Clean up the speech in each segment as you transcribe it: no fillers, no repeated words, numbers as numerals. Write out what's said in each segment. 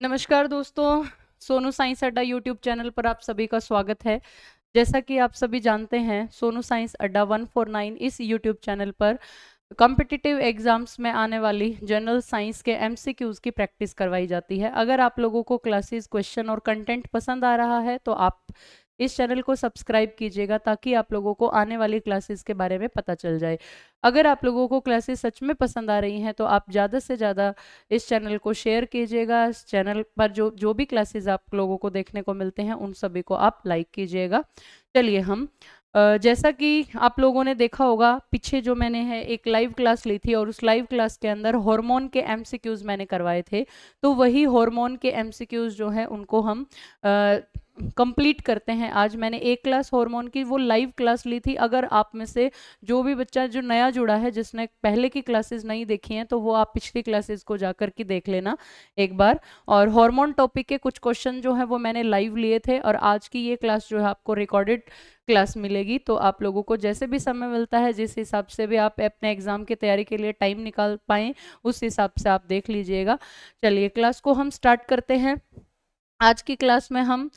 नमस्कार दोस्तों, सोनू साइंस अड्डा यूट्यूब चैनल पर आप सभी का स्वागत है। जैसा कि आप सभी जानते हैं, सोनू साइंस अड्डा 149 इस यूट्यूब चैनल पर कॉम्पिटिटिव एग्जाम्स में आने वाली जनरल साइंस के एमसीक्यूज की प्रैक्टिस करवाई जाती है। अगर आप लोगों को क्लासेस, क्वेश्चन और कंटेंट पसंद आ रहा है तो आप इस चैनल को सब्सक्राइब कीजिएगा ताकि आप लोगों को आने वाली क्लासेस के बारे में पता चल जाए। अगर आप लोगों को क्लासेस सच में पसंद आ रही हैं तो आप ज़्यादा से ज़्यादा इस चैनल को शेयर कीजिएगा। इस चैनल पर जो जो भी क्लासेस आप लोगों को देखने को मिलते हैं उन सभी को आप लाइक कीजिएगा। चलिए हम जैसा कि आप लोगों ने देखा होगा, पीछे जो मैंने है एक लाइव क्लास ली थी और उस लाइव क्लास के अंदर हार्मोन के एमसीक्यूज मैंने करवाए थे। तो वही हार्मोन के एमसीक्यूज जो है उनको हम कंप्लीट करते हैं। आज मैंने एक क्लास हार्मोन की वो लाइव क्लास ली थी। अगर आप में से जो भी बच्चा जो नया जुड़ा है, जिसने पहले की क्लासेस नहीं देखी हैं, तो वो आप पिछली क्लासेस को जाकर के देख लेना एक बार। और हार्मोन टॉपिक के कुछ क्वेश्चन जो है वो मैंने लाइव लिए थे और आज की ये क्लास जो है आपको रिकॉर्डेड क्लास मिलेगी। तो आप लोगों को जैसे भी समय मिलता है, जिस हिसाब से भी आप अपने एग्जाम की तैयारी के लिए टाइम निकाल पाएं, उस हिसाब से आप देख लीजिएगा। चलिए क्लास को हम स्टार्ट करते हैं। आज की क्लास में हम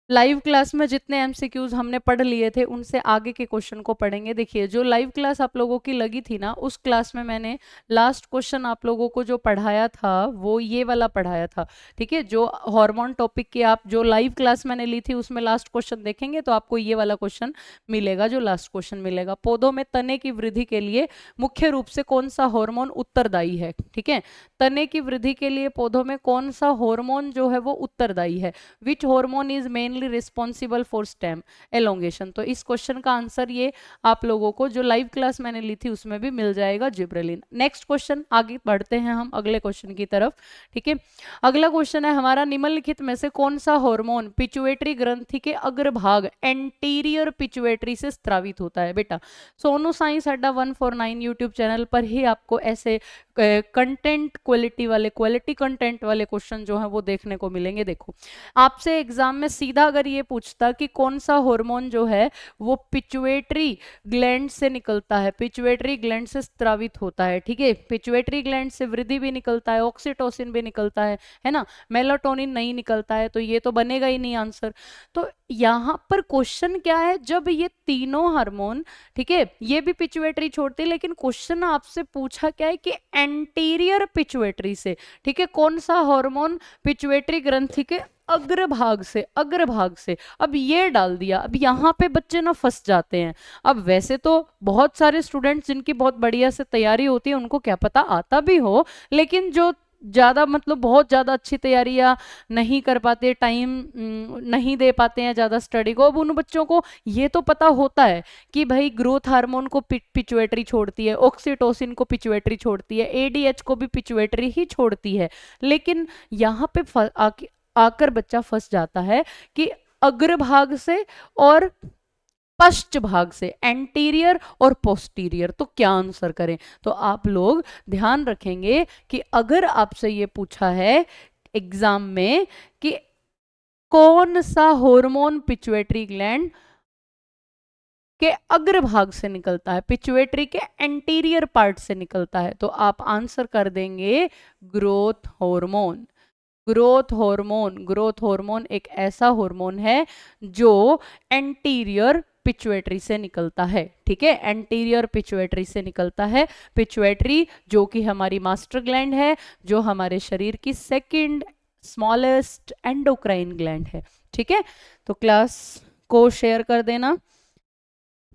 लाइव क्लास में जितने एमसीक्यूज हमने पढ़ लिए थे उनसे आगे के क्वेश्चन को पढ़ेंगे। देखिए, जो लाइव क्लास आप लोगों की लगी थी ना, उस क्लास में मैंने लास्ट क्वेश्चन आप लोगों को जो पढ़ाया था वो ये वाला पढ़ाया था। ठीक है, जो हार्मोन टॉपिक की आप जो लाइव क्लास मैंने ली थी उसमें लास्ट क्वेश्चन देखेंगे तो आपको ये वाला क्वेश्चन मिलेगा। जो लास्ट क्वेश्चन मिलेगा, पौधों में तने की वृद्धि के लिए मुख्य रूप से कौन सा हार्मोन उत्तरदायी है। ठीक है, तने की वृद्धि के लिए पौधों में कौन सा हार्मोन जो है वो उत्तरदायी है। Which hormone is mainly responsible for stem elongation. तो इस क्वेश्चन का आंसर ये आप लोगों को जो लाइव क्लास मैंने ली थी उसमें भी मिल जाएगा, जिब्रेलिन। नेक्स्ट क्वेश्चन, आगे बढ़ते हैं हम अगले क्वेश्चन की तरफ। ठीक है, अगला क्वेश्चन है हमारा, निम्नलिखित में से कौन सा हार्मोन पिट्यूटरी ग्रंथि के अग्रभाग एंटीरियर पिट्यूटरी से स्रावित होता है। बेटा, सोनू साइंस अड्डा 149 यूट्यूब चैनल पर ही आपको ऐसे कंटेंट क्वालिटी कंटेंट वाले क्वेश्चन जो है वो देखने को मिलेंगे। देखो, आपसे एग्जाम में सीधा अगर ये पूछता कि कौन सा हार्मोन जो है वो पिट्यूटरी ग्लैंड से निकलता है, पिट्यूटरी ग्लैंड से स्रावित होता है। ठीक है, पिट्यूटरी ग्लैंड से वृद्धि भी निकलता है, ऑक्सीटोसिन भी निकलता है ना, मेलाटोनिन नहीं निकलता है, तो ये तो बनेगा ही नहीं आंसर। तो यहाँ पर क्वेश्चन क्या है, जब ये तीनों हार्मोन, ठीक है, ये भी पिट्यूटरी छोड़ती है, लेकिन क्वेश्चन आपसे पूछा क्या है कि एंटीरियर पिट्यूटरी से, ठीक है, कौन सा हार्मोन पिट्यूटरी ग्रंथि के अग्रभाग से अब ये डाल दिया। अब यहाँ पे बच्चे ना फंस जाते हैं। अब वैसे तो बहुत सारे स्टूडेंट्स जिनकी बहुत बढ़िया से तैयारी होती है उनको क्या पता आता भी हो, लेकिन जो ज़्यादा मतलब बहुत ज़्यादा अच्छी तैयारी या नहीं कर पाते, टाइम नहीं दे पाते हैं ज़्यादा स्टडी को, अब उन बच्चों को ये तो पता होता है कि भाई ग्रोथ हार्मोन को पिट्यूटरी छोड़ती है, ऑक्सीटोसिन को पिट्यूटरी छोड़ती है, एडीएच को भी पिट्यूटरी ही छोड़ती है, लेकिन यहाँ पे आकर बच्चा फंस जाता है कि अग्रभाग से और पश्च भाग से, एंटीरियर और पोस्टीरियर। तो क्या आंसर करें? तो आप लोग ध्यान रखेंगे कि अगर आपसे ये पूछा है एग्जाम में कि कौन सा हार्मोन पिट्यूटरी ग्लैंड के अग्रभाग से निकलता है, पिट्यूटरी के एंटीरियर पार्ट से निकलता है, तो आप आंसर कर देंगे ग्रोथ हार्मोन। ग्रोथ हार्मोन एक ऐसा हार्मोन है जो एंटीरियर पिट्यूटरी से निकलता है। ठीक है, एंटीरियर पिट्यूटरी से निकलता है। पिट्यूटरी जो कि हमारी मास्टर ग्लैंड है, जो हमारे शरीर की सेकंड स्मॉलेस्ट एंडोक्राइन ग्लैंड है। ठीक है, तो क्लास को शेयर कर देना।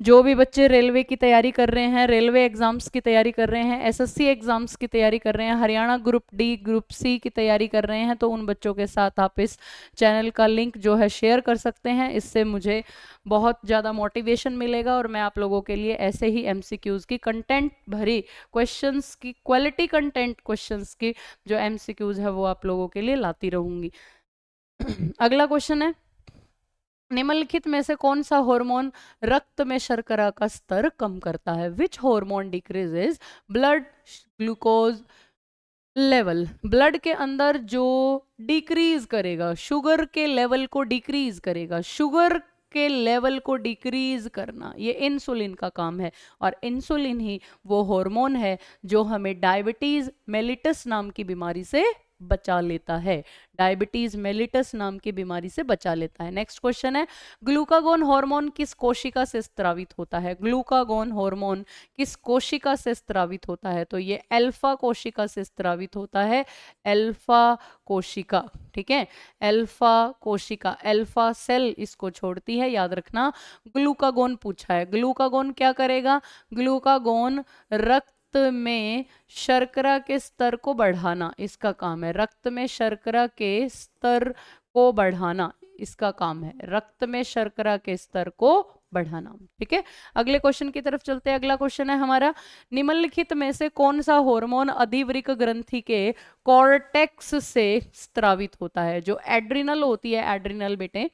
जो भी बच्चे रेलवे की तैयारी कर रहे हैं, रेलवे एग्जाम्स की तैयारी कर रहे हैं, एसएससी एग्जाम्स की तैयारी कर रहे हैं, Haryana group D group C की तैयारी कर रहे हैं, तो उन बच्चों के साथ आप इस चैनल का लिंक जो है शेयर कर सकते हैं। इससे मुझे बहुत ज़्यादा मोटिवेशन मिलेगा और मैं आप लोगों के लिए ऐसे ही एमसीक्यूज़ की कंटेंट भरी क्वेश्चंस की, क्वालिटी कंटेंट क्वेश्चंस की जो एमसीक्यूज़ है वो आप लोगों के लिए लाती रहूँगी। अगला क्वेश्चन है, निम्नलिखित में से कौन सा हार्मोन रक्त में शर्करा का स्तर कम करता है। Which hormone decreases blood glucose level. Blood के अंदर जो डिक्रीज करेगा, शुगर के लेवल को डिक्रीज करेगा, शुगर के लेवल को डिक्रीज करना ये इंसुलिन का काम है, और इंसुलिन ही वो हार्मोन है जो हमें डायबिटीज मेलिटस नाम की बीमारी से बचा लेता है, डायबिटीज मेलिटस नाम की बीमारी से बचा लेता है। नेक्स्ट क्वेश्चन है, ग्लूकागोन हार्मोन किस कोशिका से स्रावित होता है? ग्लूकागोन हार्मोन किस कोशिका से स्रावित होता है? तो ये अल्फा कोशिका से स्रावित होता है, अल्फा कोशिका, ठीक है, अल्फा कोशिका, अल्फा सेल इसको छोड़ती है, याद रखना। ग्लूकागोन पूछा है, ग्लूकागोन क्या करेगा? ग्लूकागोन रक्त में शर्करा के स्तर को बढ़ाना इसका काम है, रक्त में शर्करा के स्तर को बढ़ाना इसका काम है, रक्त में शर्करा के स्तर को बढ़ाना, ठीक है। अगले क्वेश्चन की तरफ चलते हैं। अगला क्वेश्चन है हमारा, निम्नलिखित में से कौन सा हार्मोन अधिवृक्क ग्रंथि के कॉर्टेक्स से स्रावित होता है? जो एड्रिनल होती है, एड्रिनल बेटे,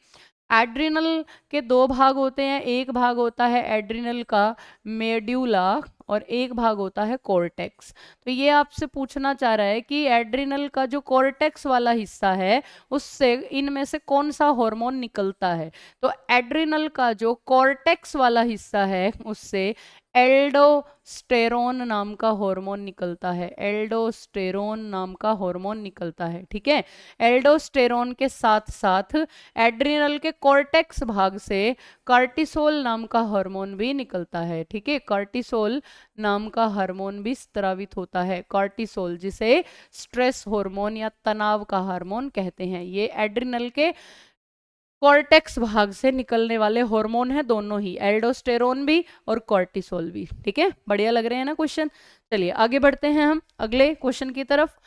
एड्रिनल के दो भाग होते हैं, एक भाग होता है एड्रिनल का मेड्यूला और एक भाग होता है कॉर्टेक्स। तो ये आपसे पूछना चाह रहा है कि एड्रिनल का जो कॉर्टेक्स वाला हिस्सा है उससे इनमें से कौन सा हार्मोन निकलता है? तो एड्रिनल का जो कॉर्टेक्स वाला हिस्सा है उससे एल्डोस्टेरोन नाम का हार्मोन निकलता है, एल्डोस्टेरोन नाम का हार्मोन निकलता है, ठीक है। एल्डोस्टेरोन के साथ साथ एड्रिनल के कॉर्टेक्स भाग से कार्टिसोल नाम का हार्मोन भी निकलता है, ठीक है, कार्टिसोल नाम का हार्मोन भी स्रावित होता है, कार्टिसोल, जिसे स्ट्रेस हार्मोन या तनाव का हार्मोन कहते हैं। ये एड्रिनल के कॉर्टेक्स भाग से निकलने वाले हार्मोन है, दोनों ही, एल्डोस्टेरोन भी और कॉर्टिसोल भी, ठीक है। बढ़िया लग रहे हैं ना क्वेश्चन? चलिए आगे बढ़ते हैं हम अगले क्वेश्चन की तरफ।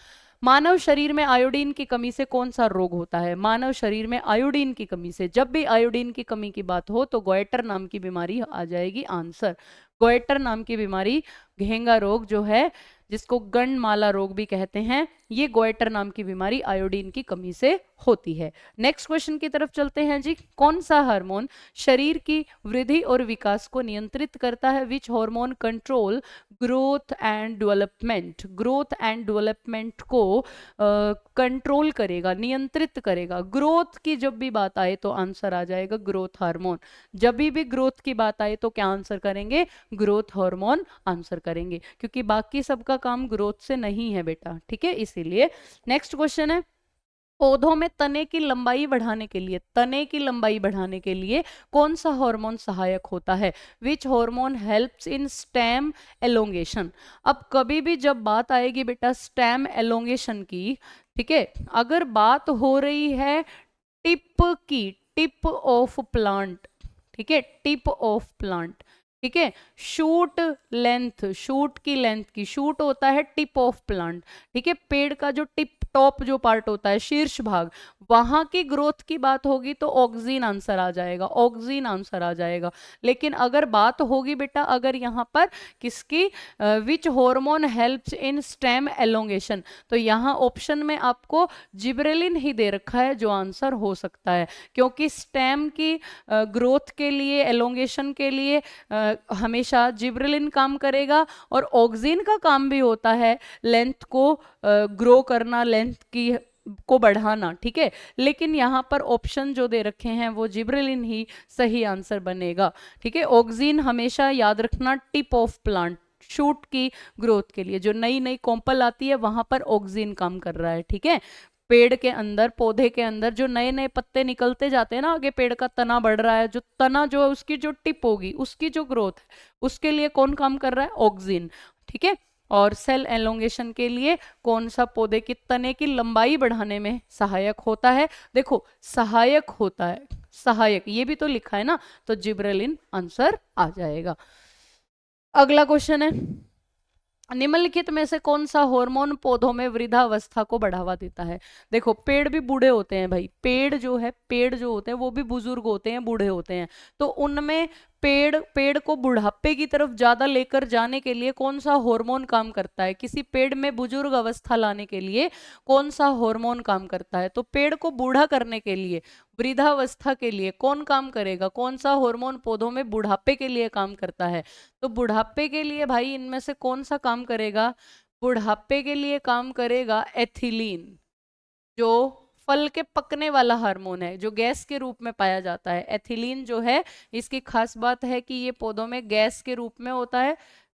मानव शरीर में आयोडीन की कमी से कौन सा रोग होता है? मानव शरीर में आयोडीन की कमी से, जब भी आयोडीन की कमी की बात हो तो गोइटर नाम की बीमारी आ जाएगी आंसर। गोइटर नाम की बीमारी, घेंगा रोग जो है, जिसको गंडमाला रोग भी कहते हैं, ये गोइटर नाम की बीमारी आयोडीन की कमी से होती है। नेक्स्ट क्वेश्चन की तरफ चलते हैं जी। कौन सा हार्मोन शरीर की वृद्धि और विकास को नियंत्रित करता है? Which hormone control growth and development? Growth and development को कंट्रोल करेगा, नियंत्रित करेगा। ग्रोथ की जब भी बात आए तो आंसर आ जाएगा ग्रोथ हार्मोन। जब भी ग्रोथ की बात आए तो क्या आंसर करेंगे? ग्रोथ हार्मोन आंसर करेंगे, क्योंकि बाकी सबका काम ग्रोथ से नहीं है बेटा, ठीक है, इसीलिए। नेक्स्ट क्वेश्चन है, पौधों में तने की लंबाई बढ़ाने के लिए, तने की लंबाई बढ़ाने के लिए कौन सा हार्मोन सहायक होता है? Which hormone helps in stem elongation? अब कभी भी जब बात आएगी बेटा स्टेम एलोंगेशन की, ठीक है, अगर बात हो रही है टिप की, टिप ऑफ प्लांट, ठीक है, टिप ऑफ प्लांट, ठीक है, शूट लेंथ, शूट की लेंथ की, शूट होता है टिप ऑफ प्लांट, ठीक है, पेड़ का जो टिप टॉप जो पार्ट होता है, शीर्ष भाग, वहां की ग्रोथ की बात होगी तो ऑक्सीन आंसर आ जाएगा, ऑक्सीन आंसर आ जाएगा। लेकिन अगर बात होगी बेटा अगर यहाँ पर किसकी, विच hormone helps in stem elongation, तो यहाँ ऑप्शन में आपको जिब्रेलिन ही दे रखा है जो आंसर हो सकता है, क्योंकि स्टेम की ग्रोथ के लिए, एलोंगेशन के लिए हमेशा जिब्रेलिन काम करेगा, और ऑक्सीन का काम भी होता है लेंथ को ग्रो करना, लेंथ की को बढ़ाना, ठीक है। लेकिन यहाँ पर ऑप्शन जो दे रखे हैं वो जिब्रेलिन ही सही आंसर बनेगा, ठीक है। ऑक्सीन हमेशा याद रखना टिप ऑफ प्लांट, शूट की ग्रोथ के लिए जो नई नई कॉम्पल आती है वहां पर ऑक्सीन काम कर रहा है, ठीक है। पेड़ के अंदर, पौधे के अंदर जो नए नए पत्ते निकलते जाते हैं ना, आगे पेड़ का तना बढ़ रहा है, जो तना जो है उसकी जो टिप होगी, उसकी जो ग्रोथ है, उसके लिए कौन काम कर रहा है? ऑक्सीन, ठीक है। और सेल एलोंगेशन के लिए कौन सा पौधे की तने की लंबाई बढ़ाने में सहायक होता है? देखो सहायक होता है, सहायक ये भी तो लिखा है ना, तो जिब्रेलिन आंसर आ जाएगा। अगला क्वेश्चन है, निम्नलिखित में से कौन सा हार्मोन पौधों में वृद्धावस्था को बढ़ावा देता है? देखो पेड़ भी बूढ़े होते हैं भाई, पेड़ जो है, पेड़ जो होते हैं वो भी बुजुर्ग होते हैं, बूढ़े होते हैं, तो उनमें पेड़ को बुढ़ापे की तरफ ज्यादा लेकर जाने के लिए कौन सा हार्मोन काम करता है? किसी पेड़ में बुजुर्ग अवस्था लाने के लिए कौन सा हार्मोन काम करता है? तो पेड़ को बूढ़ा करने के लिए, वृद्धावस्था के लिए कौन काम करेगा? कौन सा हार्मोन पौधों में बुढ़ापे के लिए काम करता है? तो बुढ़ापे के लिए भाई इनमें से कौन सा काम करेगा? बुढ़ापे के लिए काम करेगा एथिलीन, जो फल के पकने वाला हार्मोन है, जो गैस के रूप में पाया जाता है। एथिलीन जो है, इसकी खास बात है कि ये पौधों में गैस के रूप में होता है,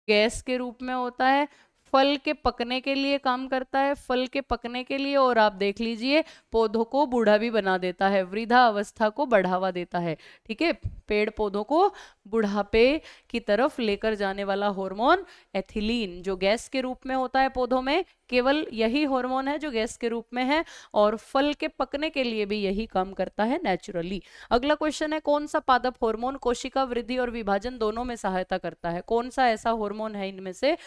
गैस के रूप में होता है। फल के पकने के लिए काम करता है, फल के पकने के लिए, और आप देख लीजिए पौधों को बूढ़ा भी बना देता है, वृद्धा अवस्था को बढ़ावा देता है। ठीक है, पेड़ पौधों को बुढ़ापे की तरफ लेकर जाने वाला हार्मोन एथिलीन, जो गैस के रूप में होता है पौधों में, केवल यही हार्मोन है जो गैस के रूप में है, और फल के पकने के लिए भी यही काम करता है नेचुरली। अगला क्वेश्चन है, कौन सा पादप हार्मोन कोशिका वृद्धि और विभाजन दोनों में सहायता करता है? कौन सा ऐसा हार्मोन है इनमें से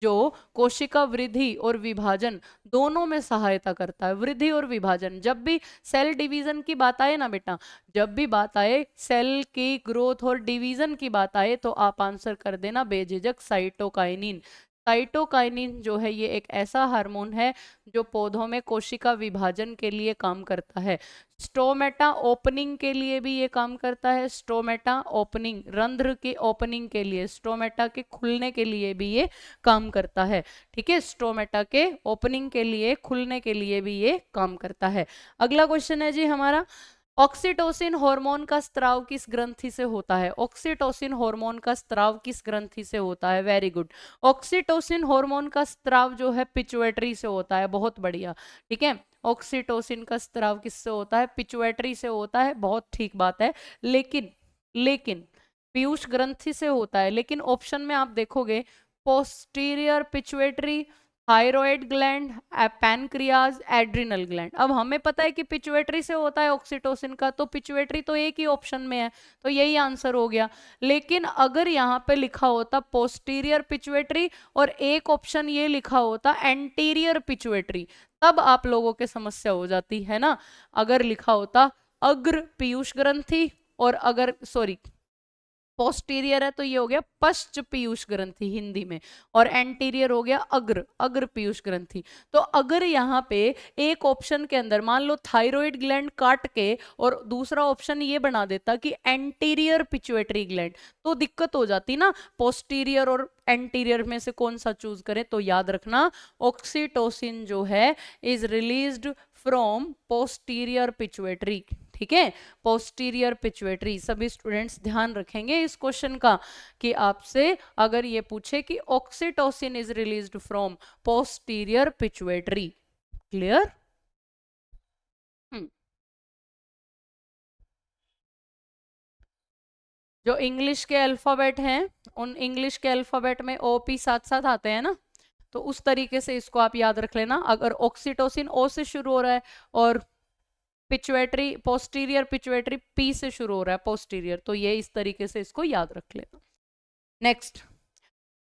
जो कोशिका वृद्धि और विभाजन दोनों में सहायता करता है? वृद्धि और विभाजन, जब भी सेल डिवीजन की बात आए ना बेटा, जब भी बात आए सेल की ग्रोथ और डिवीजन की बात आए, तो आप आंसर कर देना बेझिझक साइटोकाइनिन। साइटोकाइनिन जो है ये एक ऐसा हार्मोन है जो पौधों में कोशिका विभाजन के लिए काम करता है। स्टोमेटा ओपनिंग के लिए भी ये काम करता है, स्टोमेटा ओपनिंग, रंध्र के ओपनिंग के लिए, स्टोमेटा के खुलने के लिए भी ये काम करता है। ठीक है, स्टोमेटा के ओपनिंग के लिए, खुलने के लिए भी ये काम करता है। अगला क्वेश्चन है जी हमारा, ऑक्सीटोसिन हार्मोन का स्त्राव किस ग्रंथि से होता है? ऑक्सीटोसिन हार्मोन का स्त्राव किस ग्रंथि से होता है? वेरी गुड, ऑक्सीटोसिन हार्मोन का स्त्राव जो है पिट्यूटरी से होता है। बहुत बढ़िया। ठीक है, ऑक्सीटोसिन का स्त्राव किससे होता है? पिट्यूटरी से होता है। बहुत ठीक बात है, लेकिन लेकिन पीयूष ग्रंथि से होता है, लेकिन ऑप्शन में आप देखोगे posterior pituitary, thyroid gland, pancreas, adrenal gland. अब हमें पता है कि पिट्यूटरी से होता है ऑक्सीटोसिन का, तो पिट्यूटरी तो एक ही ऑप्शन में है, तो यही आंसर हो गया। लेकिन अगर यहाँ पे लिखा होता पोस्टीरियर पिट्यूटरी और एक ऑप्शन ये लिखा होता एंटीरियर पिट्यूटरी, तब आप लोगों के समस्या हो जाती है ना। अगर लिखा होता अग्र पीयूष ग्रंथि, और अगर सॉरी पोस्टीरियर है तो ये हो गया पश्च पीयूष ग्रंथि हिंदी में, और एंटीरियर हो गया अग्र, अग्र पीयूष ग्रंथि। तो अगर यहाँ पे एक ऑप्शन के अंदर मान लो थायराइड ग्लैंड काट के और दूसरा ऑप्शन ये बना देता कि एंटीरियर पिट्यूटरी ग्लैंड, तो दिक्कत हो जाती ना, पोस्टीरियर और एंटीरियर में से कौन सा चूज करें? तो याद रखना ऑक्सीटोसिन जो है is released from posterior pituitary. ठीक है, पोस्टीरियर पिट्यूटरी। सभी स्टूडेंट्स ध्यान रखेंगे इस क्वेश्चन का कि आपसे अगर ये पूछे कि oxytocin is released from posterior pituitary. Clear? जो इंग्लिश के अल्फाबेट हैं, उन इंग्लिश के अल्फाबेट में ओपी साथ साथ आते हैं ना, तो उस तरीके से इसको आप याद रख लेना। अगर ऑक्सीटोसिन ओ से शुरू हो रहा है और पिट्यूटरी, पोस्टीरियर पिट्यूटरी पी से शुरू हो रहा है, पोस्टीरियर, तो ये इस तरीके से इसको याद रख लेना। नेक्स्ट,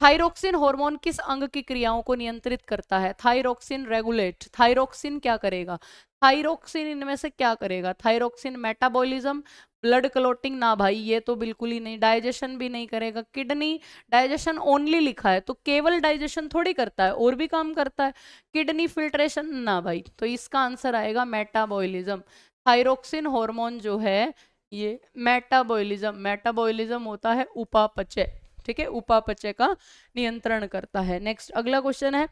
थायरोक्सिन हार्मोन किस अंग की क्रियाओं को नियंत्रित करता है? थायरोक्सिन रेगुलेट, थायरोक्सिन क्या करेगा? थायरोक्सिन इनमें से क्या करेगा? थायरोक्सिन मेटाबॉलिज्म, ब्लड क्लोटिंग, ना भाई ये तो बिल्कुल ही नहीं। डाइजेशन भी नहीं करेगा, किडनी डाइजेशन ओनली लिखा है, तो केवल डाइजेशन थोड़ी करता है, और भी काम करता है। किडनी फिल्ट्रेशन, ना भाई, तो इसका आंसर आएगा मेटाबॉलिज्म। थायरोक्सिन हार्मोन जो है ये मेटाबॉलिज्म, मेटाबॉलिज्म होता है उपापचय। ठीक है, उपापचय का नियंत्रण करता है। नेक्स्ट, अगला क्वेश्चन है,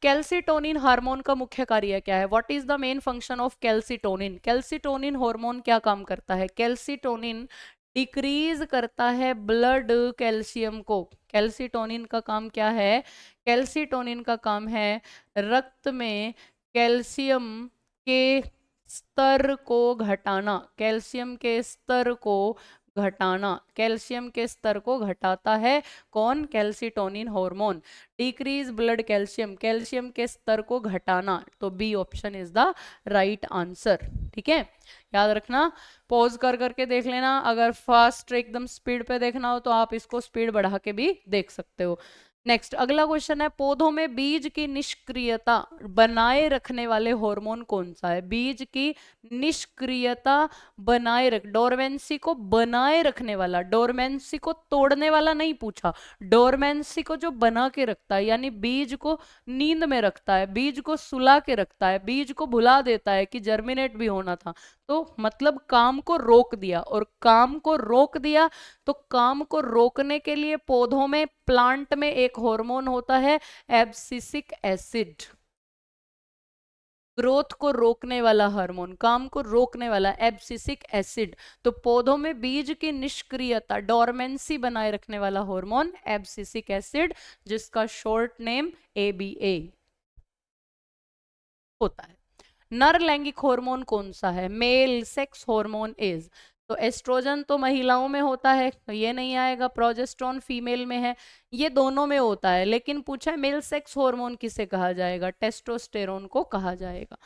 कैल्सिटोनिन हार्मोन का मुख्य कार्य क्या है? What is the main function of calcitonin? Calcitonin hormone क्या काम करता है? कैल्सिटोनिन डिक्रीज करता है ब्लड कैल्शियम को। कैल्सिटोनिन का काम क्या है? कैल्सिटोनिन का काम है रक्त में कैल्शियम के स्तर को घटाना, कैल्शियम के स्तर को घटाना, कैल्शियम के स्तर को घटाता है कौन? Calcitonin hormone. Decrease blood calcium, calcium के स्तर को घटाना, तो B option is the right answer. ठीक है, याद रखना, पॉज कर करके देख लेना, अगर फास्ट एकदम स्पीड पे देखना हो तो आप इसको स्पीड बढ़ा के भी देख सकते हो। नेक्स्ट, अगला क्वेश्चन है, पौधों में बीज की निष्क्रियता बनाए रखने वाले हार्मोन कौन सा है? बीज की निष्क्रियता बनाए रख, डोरमेंसी को बनाए रखने वाला, डोरमेंसी को तोड़ने वाला नहीं पूछा, डोरमेंसी को जो बना के रखता है, यानी बीज को नींद में रखता है, बीज को सुला के रखता है, बीज को भुला देता है कि जर्मिनेट भी होना था, तो मतलब काम को रोक दिया, और काम को रोक दिया तो काम को रोकने के लिए पौधों में, प्लांट में एक हार्मोन होता है एब्सिसिक एसिड। ग्रोथ को रोकने वाला हार्मोन, काम को रोकने वाला एब्सिसिक एसिड। तो पौधों में बीज की निष्क्रियता, डोरमेंसी बनाए रखने वाला हार्मोन एब्सिसिक एसिड, जिसका शॉर्ट नेम ABA होता है। नर लैंगिक हार्मोन कौन सा है? मेल सेक्स हार्मोन इज, तो एस्ट्रोजन तो महिलाओं में होता है तो ये नहीं आएगा, प्रोजेस्टेरोन फीमेल में है, ये दोनों में होता है, लेकिन पूछा है मेल सेक्स हार्मोन किसे कहा जाएगा? टेस्टोस्टेरोन को कहा जाएगा।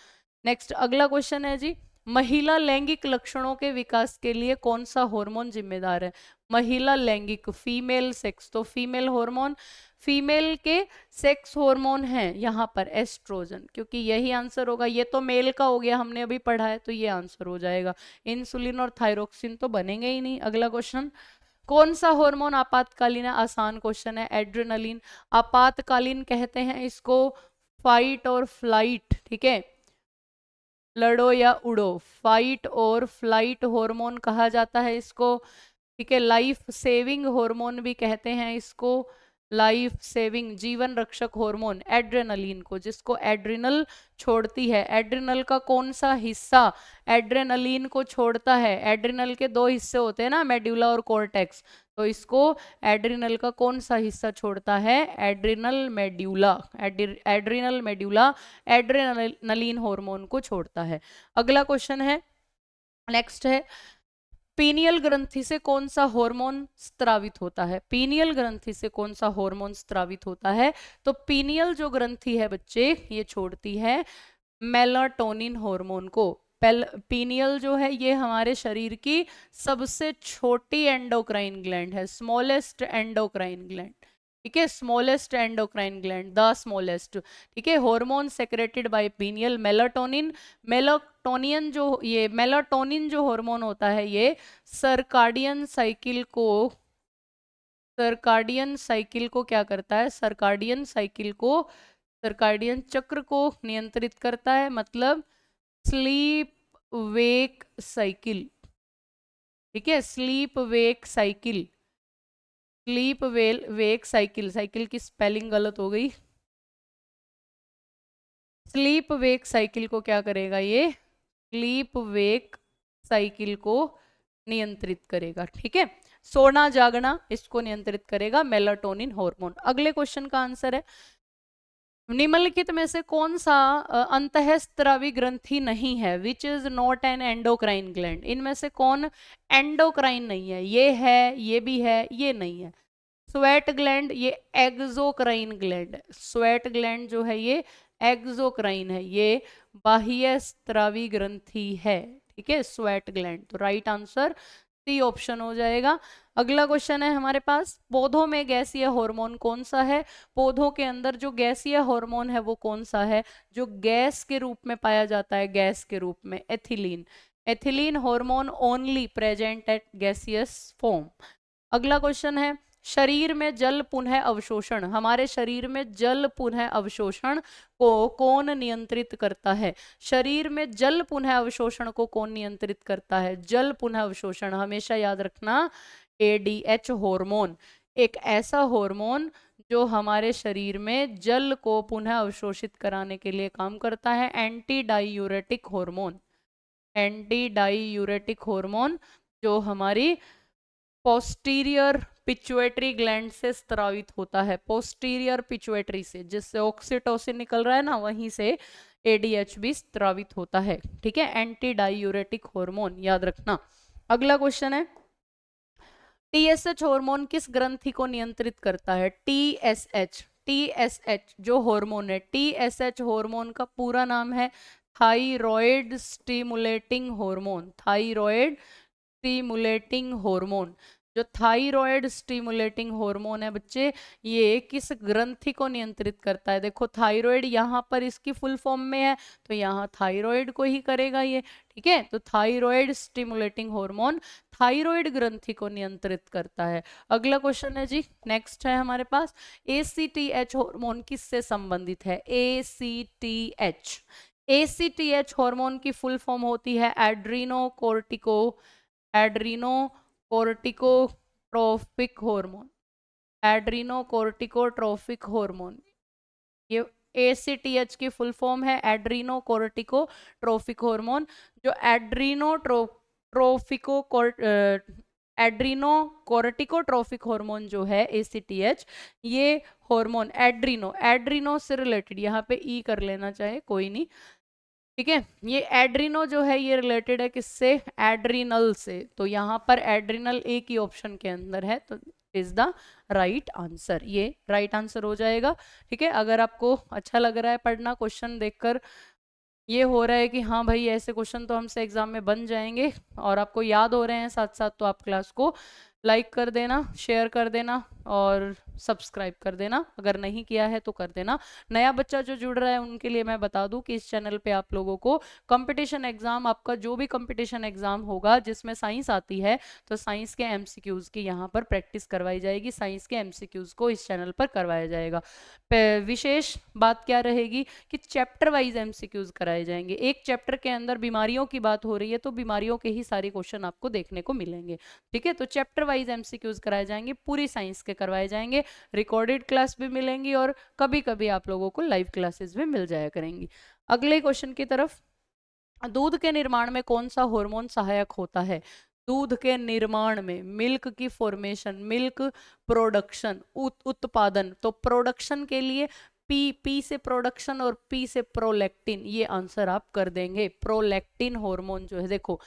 नेक्स्ट अगला क्वेश्चन है जी, महिला लैंगिक लक्षणों के विकास के लिए कौन सा हार्मोन जिम्मेदार है? महिला लैंगिक, फीमेल सेक्स, तो फीमेल हार्मोन, फीमेल के सेक्स हार्मोन है यहाँ पर एस्ट्रोजन, क्योंकि यही आंसर होगा। ये तो मेल का हो गया, हमने अभी पढ़ा है, तो ये आंसर हो जाएगा। इंसुलिन और थायरोक्सिन तो बनेंगे ही नहीं। अगला क्वेश्चन, कौन सा हार्मोन आपातकालीन है? आसान क्वेश्चन है, एड्रेनलिन। आपातकालीन कहते हैं इसको फाइट और फ्लाइट, ठीक है, लड़ो या उड़ो, फाइट और फ्लाइट हार्मोन कहा जाता है इसको, ठीक है। लाइफ सेविंग हार्मोन भी कहते हैं इसको, लाइफ सेविंग, जीवन रक्षक हार्मोन एड्रेनलिन को, जिसको एड्रिनल छोड़ती है। एड्रिनल का कौन सा हिस्सा एड्रेनलिन को छोड़ता है? एड्रिनल के दो हिस्से होते हैं ना, मेड्यूला और कॉर्टेक्स, तो इसको एड्रिनल का कौन सा हिस्सा छोड़ता है? Adrenal medulla, adrenal medulla adrenaline hormone को छोड़ता है। अगला क्वेश्चन है, नेक्स्ट है, पीनियल ग्रंथि से कौन सा हार्मोन स्त्रावित होता है? पीनियल ग्रंथि से कौन सा हार्मोन स्त्रावित होता है? तो पीनियल जो ग्रंथि है बच्चे, ये छोड़ती है मेलाटोनिन हार्मोन को। पीनियल जो है ये हमारे शरीर की सबसे छोटी एंडोक्राइन ग्लैंड है, स्मॉलेस्ट एंडोक्राइन ग्लैंड, ठीक है, smallest endocrine gland, the smallest, ठीक है। Hormone secreted by pineal, melatonin, melatonin जो, ये मेलाटोनिन जो हार्मोन होता है ये सर्काडियन साइकिल को, सर्काडियन साइकिल को क्या करता है? सर्काडियन साइकिल को, सर्काडियन चक्र को नियंत्रित करता है, मतलब स्लीप वेक साइकिल, ठीक है, sleep wake cycle, sleep wake cycle, cycle की स्पेलिंग गलत हो गई, स्लीप वेक साइकिल को क्या करेगा ये? स्लीप वेक साइकिल को नियंत्रित करेगा, ठीक है। सोना जागना इसको नियंत्रित करेगा मेलाटोनिन हार्मोन। अगले क्वेश्चन का आंसर है, निम्नलिखित में से कौन सा अंतःस्त्रावी ग्रंथि नहीं है? Which is not an endocrine gland, इनमें से कौन एंडोक्राइन नहीं है? ये है, ये भी है, ये नहीं है। स्वेट ग्लैंड ये एक्सोक्राइन ग्लैंड है, स्वेट ग्लैंड जो है ये एक्सोक्राइन है, ये बाह्य स्त्रावी ग्रंथि है, ठीक है, स्वेट ग्लैंड। तो राइट आंसर सी ऑप्शन हो जाएगा। अगला क्वेश्चन है हमारे पास, पौधों में गैसीय हार्मोन कौन सा है? पौधों के अंदर जो गैसीय हार्मोन है वो कौन सा है जो गैस के रूप में पाया जाता है? गैस के रूप में ethylene, ethylene hormone only present at gaseous form. अगला क्वेश्चन है, शरीर में जल पुनः अवशोषण, हमारे शरीर में जल पुनः अवशोषण को कौन नियंत्रित करता है? शरीर में जल पुनः अवशोषण को कौन नियंत्रित करता है? जल पुनः अवशोषण हमेशा याद रखना, ADH हार्मोन, एक ऐसा हार्मोन जो हमारे शरीर में जल को पुनः अवशोषित कराने के लिए काम करता है, anti diuretic hormone, anti diuretic hormone जो हमारी पोस्टीरियर पिचुएटरी ग्लैंड से स्त्रावित होता है, पोस्टीरियर पिचुएटरी से, जिससे ऑक्सीटोसिन निकल रहा है ना, वहीं से ADH भी स्त्रावित होता है, ठीक है, एंटी डाईयूरेटिक हार्मोन याद रखना। अगला क्वेश्चन है, TSH हार्मोन किस ग्रंथि को नियंत्रित करता है? TSH, TSH जो हार्मोन है, TSH हार्मोन का पूरा नाम है thyroid stimulating hormone, thyroid stimulating hormone. जो थायराइड स्टिमुलेटिंग हार्मोन है बच्चे, ये किस ग्रंथि को नियंत्रित करता है? देखो थायराइड यहाँ पर इसकी फुल फॉर्म में है, तो यहाँ थायराइड को ही करेगा ये, ठीक है। तो थायराइड स्टिमुलेटिंग हार्मोन थायराइड ग्रंथि को नियंत्रित करता है। अगला क्वेश्चन है जी, नेक्स्ट है हमारे पास, ACTH हार्मोन किससे संबंधित है? ACTH, ACTH हार्मोन की फुल फॉर्म होती है adreno cortico, adreno corticotrophic hormone, adreno corticotrophic hormone, ये ACTH की फुल फॉर्म है एड्रीनो कोर्टिकोट्रोफिक हार्मोन। जो एड्रीनो कोर्टिकोट्रोफिक हार्मोन जो है ACTH, ये हार्मोन एड्रीनो से रिलेटेड, यहाँ पे ई कर लेना चाहे कोई नहीं, ठीक है। ये एड्रीनो जो है ये रिलेटेड है किससे, एड्रीनल से, तो यहाँ पर एड्रीनल एक ही ऑप्शन के अंदर है, तो इज द राइट आंसर, ये राइट आंसर हो जाएगा। ठीक है, अगर आपको अच्छा लग रहा है पढ़ना, क्वेश्चन देखकर ये हो रहा है कि हाँ भाई ऐसे क्वेश्चन तो हमसे एग्जाम में बन जाएंगे और आपको याद हो रहे हैं साथ साथ, तो आप क्लास को लाइक कर देना, शेयर कर देना और सब्सक्राइब कर देना, अगर नहीं किया है तो कर देना। नया बच्चा जो जुड़ रहा है उनके लिए मैं बता दूं कि इस चैनल पे आप लोगों को कंपटीशन एग्जाम, आपका जो भी कंपटीशन एग्जाम होगा जिसमें साइंस आती है, तो साइंस के एमसीक्यूज की यहाँ पर प्रैक्टिस करवाई जाएगी, साइंस के एमसीक्यूज को इस चैनल पर करवाया जाएगा। विशेष बात क्या रहेगी कि चैप्टर वाइज एमसीक्यूज कराए जाएंगे। एक चैप्टर के अंदर बीमारियों की बात हो रही है तो बीमारियों के ही सारे क्वेश्चन आपको देखने को मिलेंगे। ठीक है, तो चैप्टर वाइज एमसीक्यूज कराए जाएंगे, पूरी साइंस के करवाए जाएंगे, रिकॉर्डेड क्लास भी मिलेंगी और कभी कभी आप लोगों को लाइव क्लासेस भी मिल जाया करेंगी। अगले क्वेश्चन की तरफ, दूध के निर्माण में कौन सा हार्मोन सहायक होता है। दूध के निर्माण में, मिल्क की फॉर्मेशन, मिल्क प्रोडक्शन, उत्पादन, तो प्रोडक्शन के लिए पी से प्रोडक्शन और पी से प्रोलैक्टिन, ये आंसर आप कर देंगे। प्रोलैक्टिन हार्मोन जो है, देखो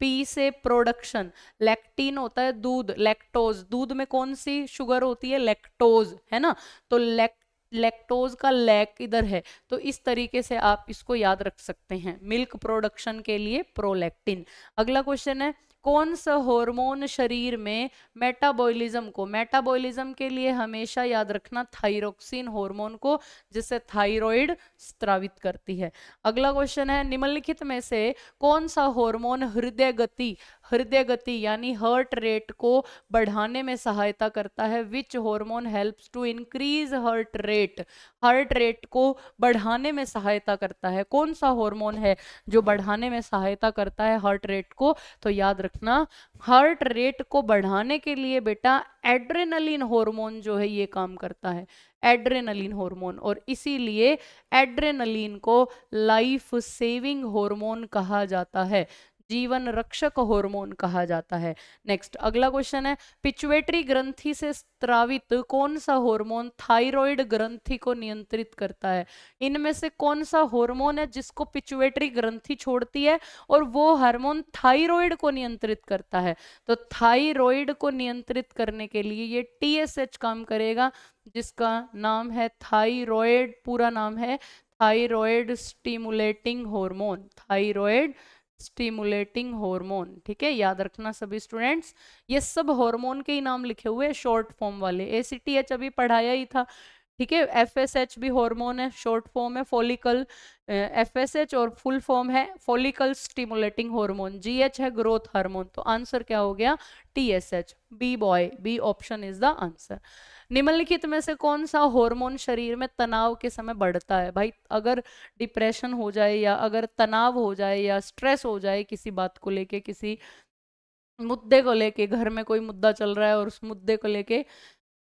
पी से प्रोडक्शन, लैक्टिन होता है दूध, लैक्टोज, दूध में कौन सी शुगर होती है, लैक्टोज, है ना, तो लैक्टोज का लैक इधर है, तो इस तरीके से आप इसको याद रख सकते हैं, मिल्क प्रोडक्शन के लिए प्रोलैक्टिन। अगला क्वेश्चन है, कौन सा हार्मोन शरीर में मेटाबॉलिज्म के लिए हमेशा याद रखना थायरोक्सिन हार्मोन को, जिससे थायराइड स्त्रावित करती है। अगला क्वेश्चन है, निम्नलिखित में से कौन सा हार्मोन हृदय गति यानी हार्ट रेट को बढ़ाने में सहायता करता है। Which hormone helps to increase heart rate को बढ़ाने में सहायता करता है। कौन सा हार्मोन है जो बढ़ाने में सहायता करता है हार्ट रेट को, तो याद रखना हार्ट रेट को बढ़ाने के लिए बेटा एड्रेनलिन हार्मोन जो है ये काम करता है, एड्रेनलिन हार्मोन, और इसीलिए एड्रेनलिन को लाइफ सेविंग हार्मोन कहा जाता है, जीवन रक्षक हार्मोन कहा जाता है। नेक्स्ट अगला क्वेश्चन है, पिचुएटरी ग्रंथि से स्त्रावित कौन सा हार्मोन थायराइड ग्रंथि को नियंत्रित करता है। इनमें से कौन सा हार्मोन है जिसको पिचुएटरी ग्रंथि छोड़ती है और वो हार्मोन थायराइड को नियंत्रित करता है। तो थायराइड को नियंत्रित करने के लिए ये TSH काम करेगा, जिसका नाम है थायराइड, पूरा नाम है thyroid stimulating hormone, thyroid stimulating hormone. ठीक है, याद रखना सभी स्टूडेंट्स, ये सब हार्मोन के ही नाम लिखे हुए शॉर्ट फॉर्म वाले। ACTH अभी पढ़ाया ही था। ठीक है, FSH भी हार्मोन है, शॉर्ट फॉर्म है फॉलिकल FSH, और फुल फॉर्म है फॉलिकल स्टिमुलेटिंग हार्मोन। GH है ग्रोथ हार्मोन, तो आंसर क्या हो गया, TSH, B boy, B option is the answer. निम्नलिखित में से कौन सा हार्मोन शरीर में तनाव के समय बढ़ता है। भाई अगर डिप्रेशन हो जाए या अगर तनाव हो जाए या स्ट्रेस हो जाए किसी बात को लेके, किसी मुद्दे को लेके, घर में कोई मुद्दा चल रहा है और उस मुद्दे को लेके,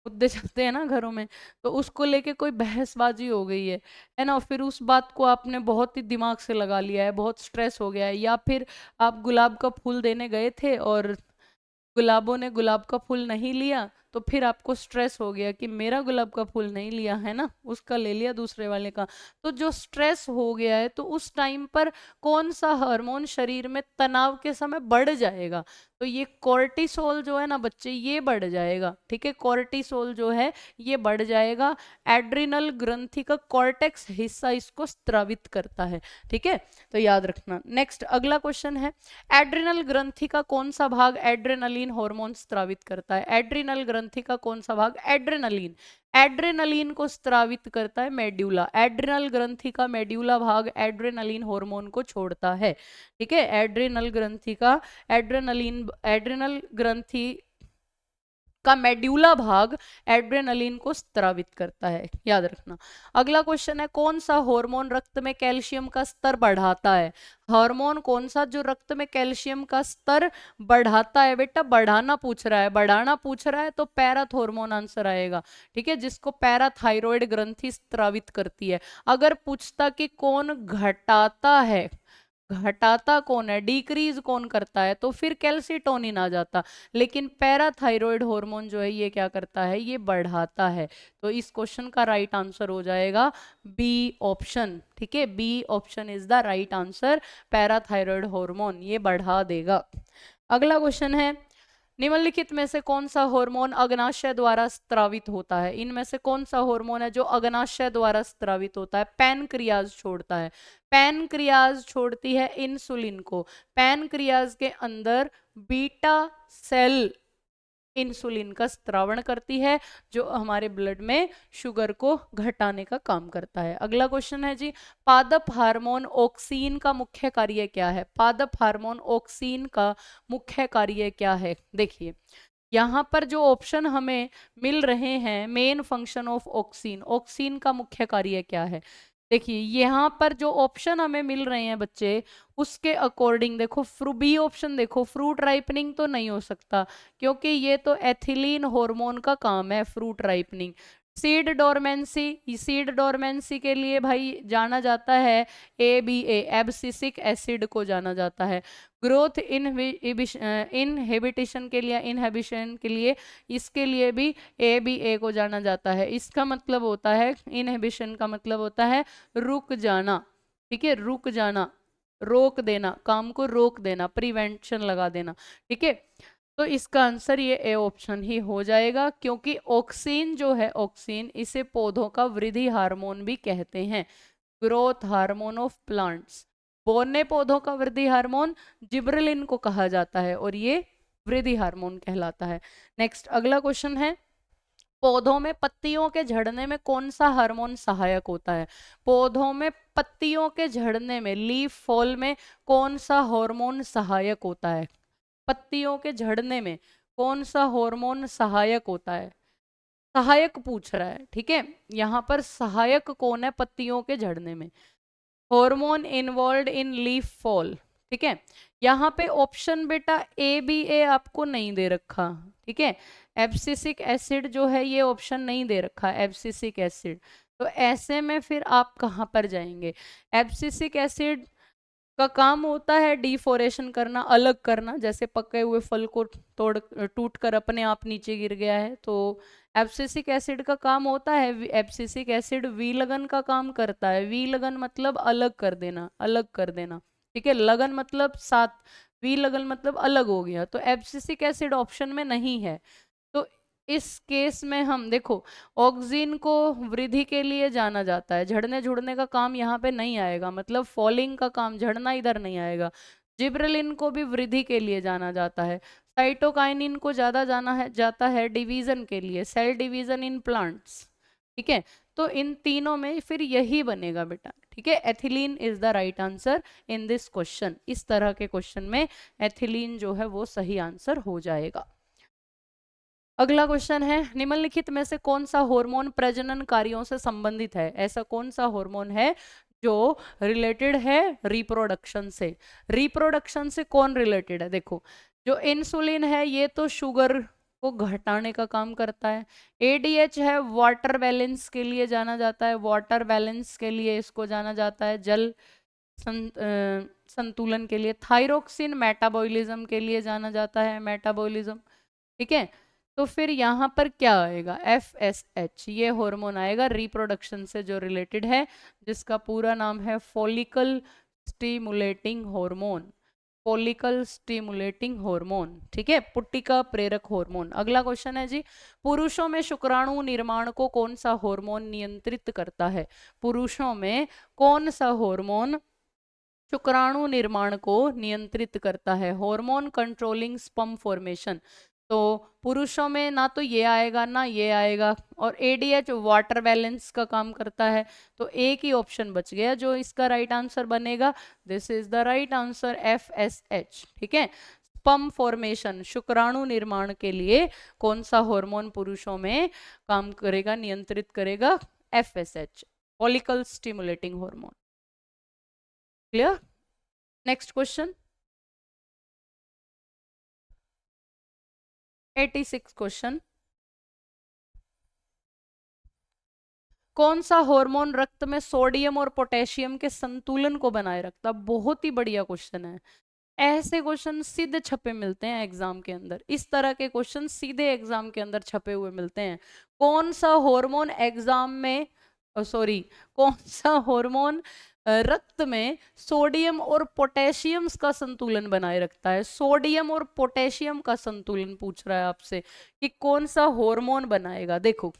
मुद्दे चलते हैं ना घरों में, तो उसको लेके कोई बहसबाजी हो गई है ना, फिर उस बात को आपने बहुत ही दिमाग से लगा लिया है, बहुत स्ट्रेस हो गया है, या फिर आप गुलाब का फूल देने गए थे और गुलाबों ने गुलाब का फूल नहीं लिया, तो फिर आपको स्ट्रेस हो गया कि मेरा गुलाब का फूल नहीं लिया है ना, उसका ले लिया दूसरे वाले का। तो जो स्ट्रेस हो गया है, तो उस टाइम पर कौन सा हार्मोन शरीर में तनाव के समय बढ़ जाएगा, तो ये कोर्टिसोल जो है ना बच्चे, ये बढ़ जाएगा। ठीक है, कोर्टिसोल जो है ये बढ़ जाएगा, एड्रिनल ग्रंथि का कॉर्टेक्स हिस्सा इसको स्त्रावित करता है। ठीक है, तो याद रखना। नेक्स्ट अगला क्वेश्चन है, एड्रिनल ग्रंथि का कौन सा भाग एड्रेनलिन हार्मोन स्त्रावित करता है। एड्रिनल ग्रंथि का कौन सा भाग, एड्रेनलिन, एड्रेनलिन को स्त्रावित करता है मेड्यूला। एड्रिनल ग्रंथि का मेड्यूला भाग एड्रेनलिन हार्मोन को छोड़ता है। ठीक है, एड्रिनल ग्रंथि का एड्रेनल ग्रंथि का मेड्यूला भाग एड्रेनलिन को स्रावित करता है, याद रखना। अगला क्वेश्चन है, कौन सा हार्मोन रक्त में कैल्शियम का स्तर बढ़ाता है? हार्मोन कौन सा जो रक्त में कैल्शियम का स्तर बढ़ाता है? बेटा बढ़ाना पूछ रहा है, बढ़ाना पूछ रहा है तो पैराथॉर्मोन आंसर आएगा, ठीक है, जिसको पैराथायरॉइड ग्रंथि स्रावित करती है। अगर पूछता कि कौन घटाता है, घटाता कौन है, डिक्रीज कौन करता है, तो फिर कैल्सिटोनिन आ जाता, लेकिन पैराथायरॉइड हार्मोन जो है ये क्या करता है, ये बढ़ाता है। तो इस क्वेश्चन का राइट आंसर हो जाएगा बी ऑप्शन, ठीक है, B option is the right answer. Parathyroid hormone ये बढ़ा देगा। अगला क्वेश्चन है, निम्नलिखित में से कौन सा हार्मोन अग्नाशय द्वारा स्रावित होता है? इनमें से कौन सा हार्मोन है जो अग्नाशय द्वारा स्रावित होता है? पैनक्रियाज छोड़ता है, पैनक्रियाज छोड़ती है इंसुलिन को। पैनक्रियाज के अंदर बीटा सेल इंसुलिन का स्त्रावण करती है, जो हमारे ब्लड में शुगर को घटाने का काम करता है। अगला क्वेश्चन है जी, पादप हार्मोन ऑक्सीन का मुख्य कार्य क्या है? पादप हार्मोन ऑक्सीन का मुख्य कार्य क्या है? देखिए यहाँ पर जो ऑप्शन हमें मिल रहे हैं, main function of oxygen, oxygen का मुख्य कार्य क्या है? देखिए यहाँ पर जो ऑप्शन हमें मिल रहे हैं बच्चे, उसके अकॉर्डिंग देखो, बी ऑप्शन देखो, फ्रूट राइपनिंग तो नहीं हो सकता, क्योंकि ये तो एथिलीन हार्मोन का काम है fruit ripening. Seed dormancy, seed dormancy के लिए भाई जाना जाता है ABA, एब्सिसिक एसिड को जाना जाता है। ग्रोथ इनहिबिशन के लिए, इनहिबिशन के लिए, इसके लिए भी ABA को जाना जाता है। इसका मतलब होता है, इनहिबिशन का मतलब होता है रुक जाना, ठीक है, रुक जाना, रोक देना, काम को रोक देना, प्रिवेंशन लगा देना, ठीक है। तो इसका आंसर ये ए ऑप्शन ही हो जाएगा, क्योंकि ऑक्सीन जो है, ऑक्सीन, इसे पौधों का वृद्धि हार्मोन भी कहते हैं, ग्रोथ हार्मोन ऑफ प्लांट्स। बौने पौधों का वृद्धि हार्मोन जिब्रेलिन को कहा जाता है, और ये वृद्धि हार्मोन कहलाता है। नेक्स्ट अगला क्वेश्चन है, पौधों में पत्तियों के झड़ने में कौन सा हार्मोन सहायक होता है? पौधों में पत्तियों के झड़ने में, लीफ फॉल में, कौन सा हार्मोन सहायक होता है? पत्तियों के झड़ने में कौन सा हार्मोन सहायक होता है? सहायक पूछ रहा है, ठीक है, यहाँ पर सहायक कौन है पत्तियों के झड़ने में? Hormone involve in leaf fall, ठीक है। यहाँ पे ऑप्शन बेटा ABA आपको नहीं दे रखा, ठीक है, एब्सिसिक एसिड जो है ये ऑप्शन नहीं दे रखा, एब्सिसिक एसिड। तो ऐसे में फिर आप कहाँ पर जाएंगे? एब्सिसिक एसिड का काम होता है डिफोरेशन करना, अलग करना, जैसे पके हुए फल को तोड़ टूट कर अपने आप नीचे गिर गया है, तो एब्सिसिक एसिड का काम होता है, एब्सिसिक एसिड विलगन का काम करता है। विलगन मतलब अलग कर देना, अलग कर देना, ठीक है, लगन मतलब साथ, विलगन मतलब अलग हो गया, तो एब्सिसिक एसिड ऑप्शन में नहीं है। तो इस केस में हम देखो, ऑक्सीन को वृद्धि के लिए जाना जाता है, झड़ने झुड़ने का काम यहाँ पे नहीं आएगा, मतलब फॉलिंग का काम, झड़ना इधर नहीं आएगा। जिब्रेलिन को भी वृद्धि के लिए जाना जाता है। साइटोकाइनिन को ज्यादा जाता है डिवीजन के लिए, सेल डिवीजन इन प्लांट्स, ठीक है। तो इन तीनों में फिर यही बनेगा बेटा, ठीक है, ethylene is the right answer in this question. इस तरह के क्वेश्चन में एथिलीन जो है वो सही आंसर हो जाएगा। अगला क्वेश्चन है, निम्नलिखित में से कौन सा हार्मोन प्रजनन कार्यों से संबंधित है? ऐसा कौन सा हार्मोन है जो रिलेटेड है रिप्रोडक्शन से? रिप्रोडक्शन से कौन रिलेटेड है? देखो, जो इंसुलिन है ये तो शुगर को घटाने का काम करता है। ADH है, वाटर बैलेंस के लिए जाना जाता है, वाटर बैलेंस के लिए इसको जाना जाता है, जल संतुलन के लिए। थायरोक्सिन मेटाबॉलिज्म के लिए जाना जाता है, मेटाबॉलिज्म, ठीक है। तो फिर यहाँ पर क्या आएगा? FSH, ये हार्मोन आएगा रिप्रोडक्शन से जो रिलेटेड है, जिसका पूरा नाम है follicle stimulating hormone, follicle stimulating hormone, ठीक है, पुट्टिका प्रेरक हार्मोन। अगला क्वेश्चन है जी, पुरुषों में शुक्राणु निर्माण को कौन सा हार्मोन नियंत्रित करता है? पुरुषों में कौन सा हार्मोन शुक्राणु निर्माण को नियंत्रित करता है? Hormone controlling sperm formation. तो पुरुषों में ना तो ये आएगा ना ये आएगा, और ADH वाटर बैलेंस का काम करता है, तो एक ही ऑप्शन बच गया जो इसका राइट आंसर बनेगा। This is the right answer, FSH, ठीक है। स्पर्म फॉर्मेशन, शुक्राणु निर्माण के लिए कौन सा हार्मोन पुरुषों में काम करेगा, नियंत्रित करेगा? FSH, follicle stimulating hormone. Clear? Next question 86 question, कौन सा हार्मोन रक्त में सोडियम और पोटेशियम के संतुलन को बनाए रखता? बहुत ही बढ़िया क्वेश्चन है। ऐसे क्वेश्चन सीधे छपे मिलते हैं एग्जाम के अंदर, इस तरह के क्वेश्चन सीधे एग्जाम के अंदर छपे हुए मिलते हैं। कौन सा हार्मोन एग्जाम में, सॉरी, कौन सा हार्मोन रक्त में सोडियम और पोटेशियम का संतुलन बनाए रखता है? सोडियम और पोटेशियम का संतुलन पूछ रहा है आपसे कि कौन सा हार्मोन बनाएगा। देखो,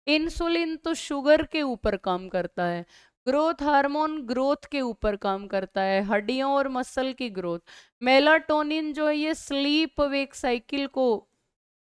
इंसुलिन तो शुगर के ऊपर काम करता है, ग्रोथ हार्मोन ग्रोथ के ऊपर काम करता है, हड्डियों और मसल की ग्रोथ। मेलाटोनिन जो है ये स्लीप वेक साइकिल को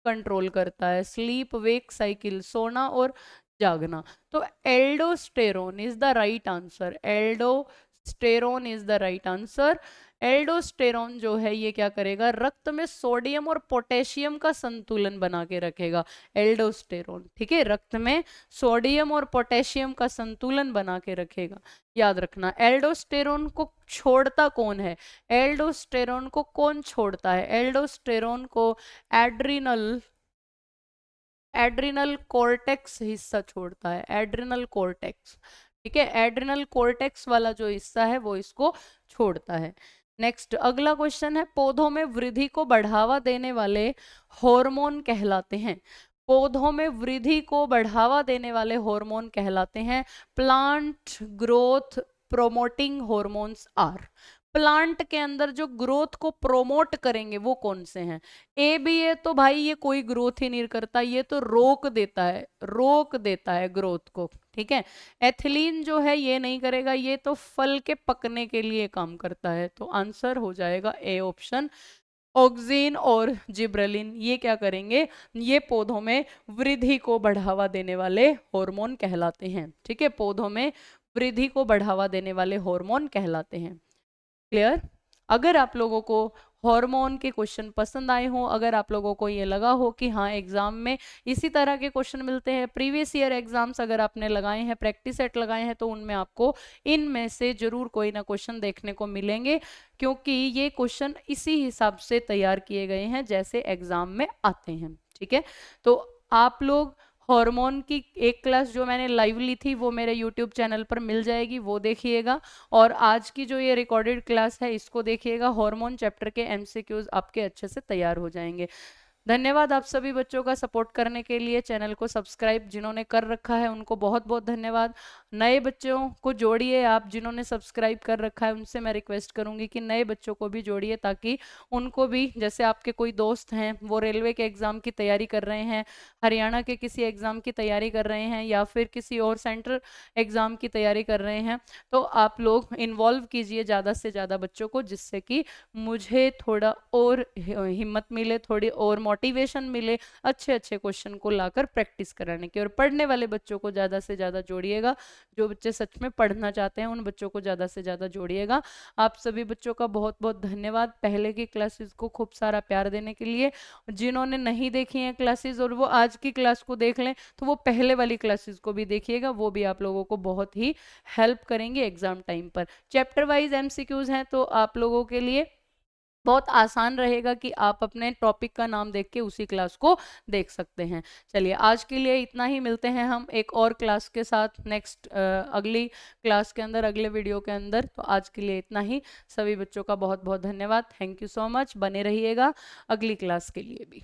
कंट्रोल करता है, स्लीप वेक साइकिल, सोना और जागना। तो aldosterone is the right answer, aldosterone is the right answer. Aldosterone जो है ये क्या करेगा? रक्त में सोडियम और पोटेशियम का संतुलन बना के रखेगा, एल्डोस्टेरोन। ठीक है, रक्त में सोडियम और पोटेशियम का संतुलन बना के रखेगा, याद रखना। एल्डोस्टेरोन को छोड़ता कौन है? एल्डोस्टेरोन को कौन छोड़ता है? एल्डोस्टेरोन को एड्रिनल कॉर्टेक्स हिस्सा छोड़ता है, एड्रिनल कॉर्टेक्स। ठीक है, एड्रिनल कॉर्टेक्स वाला जो हिस्सा है वो इसको छोड़ता है। नेक्स्ट अगला क्वेश्चन है, पौधों में वृद्धि को बढ़ावा देने वाले हार्मोन कहलाते हैं? पौधों में वृद्धि को बढ़ावा देने वाले हार्मोन कहलाते हैं plant growth promoting hormones are. Plant के अंदर जो ग्रोथ को प्रोमोट करेंगे वो कौन से हैं? ABA तो भाई ये कोई ग्रोथ ही नहीं करता, ये तो रोक देता है ग्रोथ को। ठीक है, एथिलीन जो है ये नहीं करेगा, ये तो फल के पकने के लिए काम करता है। तो आंसर हो जाएगा A ऑप्शन। ऑक्सीन और जिब्रेलिन ये क्या करेंगे? ये पौधों में वृद्धि को बढ़ावा देने वाले हार्मोन कहलाते हैं। ठीक है, पौधों में वृद्धि को बढ़ावा देने वाले हार्मोन कहलाते हैं। क्लियर? अगर आप लोगों को हार्मोन के क्वेश्चन पसंद आए हो, अगर आप लोगों को ये लगा हो कि हाँ एग्जाम में इसी तरह के क्वेश्चन मिलते हैं, प्रीवियस ईयर एग्जाम्स अगर आपने लगाए हैं, प्रैक्टिस सेट लगाए हैं, तो उनमें आपको इनमें से जरूर कोई ना क्वेश्चन देखने को मिलेंगे, क्योंकि ये क्वेश्चन इसी हिसाब से तैयार किए गए हैं जैसे एग्जाम में आते हैं। ठीक है, तो आप लोग हार्मोन की एक क्लास जो मैंने लाइव ली थी वो मेरे यूट्यूब चैनल पर मिल जाएगी, वो देखिएगा। और आज की जो ये रिकॉर्डेड क्लास है इसको देखिएगा, हार्मोन चैप्टर के MCQs आपके अच्छे से तैयार हो जाएंगे। धन्यवाद आप सभी बच्चों का सपोर्ट करने के लिए। चैनल को सब्सक्राइब जिन्होंने कर रखा है उनको बहुत बहुत धन्यवाद। नए बच्चों को जोड़िए, आप जिन्होंने सब्सक्राइब कर रखा है उनसे मैं रिक्वेस्ट करूंगी कि नए बच्चों को भी जोड़िए, ताकि उनको भी, जैसे आपके कोई दोस्त हैं वो रेलवे के एग्ज़ाम की तैयारी कर रहे हैं, हरियाणा के किसी एग्ज़ाम की तैयारी कर रहे हैं, या फिर किसी और सेंट्रल एग्ज़ाम की तैयारी कर रहे हैं, तो आप लोग इन्वॉल्व कीजिए ज़्यादा से ज़्यादा बच्चों को, जिससे कि मुझे थोड़ा और हिम्मत मिले, थोड़ी और मोटिवेशन मिले अच्छे अच्छे क्वेश्चन को लाकर प्रैक्टिस कराने की। और पढ़ने वाले बच्चों को ज़्यादा से ज़्यादा जोड़िएगा, जो बच्चे सच में पढ़ना चाहते हैं उन बच्चों को ज़्यादा से ज़्यादा जोड़िएगा। आप सभी बच्चों का बहुत बहुत धन्यवाद पहले की क्लासेस को खूब सारा प्यार देने के लिए। जिन्होंने नहीं देखी हैं क्लासेस और वो आज की क्लास को देख लें, तो वो पहले वाली क्लासेस को भी देखिएगा, वो भी आप लोगों को बहुत ही हेल्प करेंगे एग्जाम टाइम पर। चैप्टर वाइज MCQs हैं, तो आप लोगों के लिए बहुत आसान रहेगा कि आप अपने टॉपिक का नाम देख के उसी क्लास को देख सकते हैं। चलिए आज के लिए इतना ही, मिलते हैं हम एक और क्लास के साथ नेक्स्ट अगली क्लास के अंदर, अगले वीडियो के अंदर। तो आज के लिए इतना ही, सभी बच्चों का बहुत बहुत धन्यवाद, थैंक यू सो मच, बने रहिएगा अगली क्लास के लिए भी।